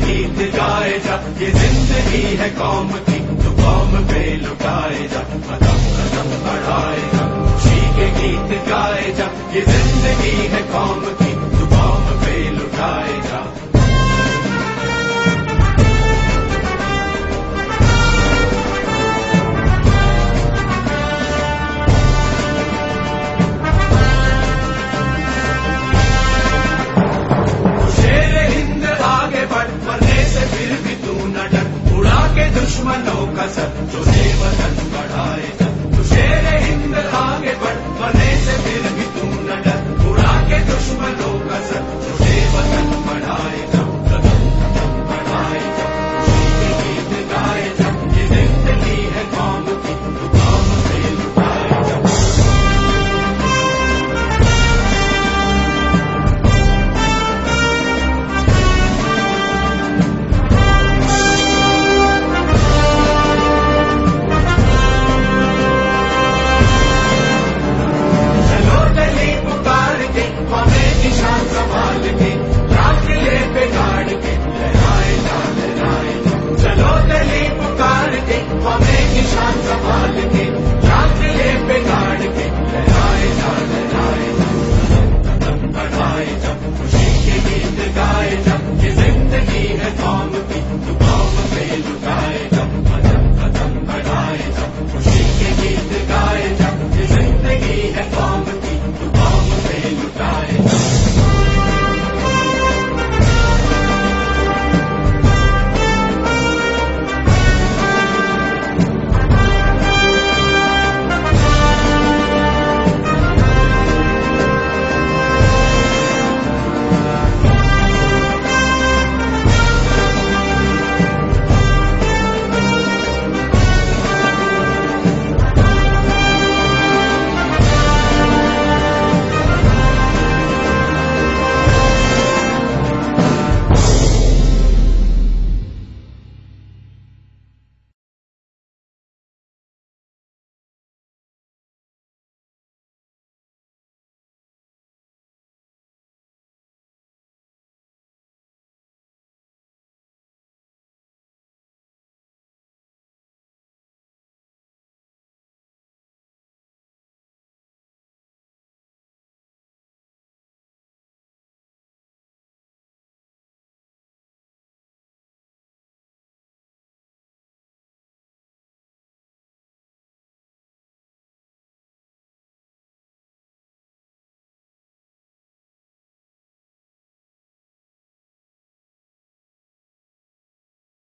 गीत गाए जा, ये जिंदगी है कौम की, तो कौम पे लुटाए जा। कदम कदम बढ़ाए जा, खुशी के गीत गाए जा, ये जिंदगी है कौम की, तो कौम पे लुटाए जा। फिर भी तू न डर, उड़ा के दुश्मनों का सर, जो वतन बढ़ाए जा। तू शेर हिंद आगे बढ़,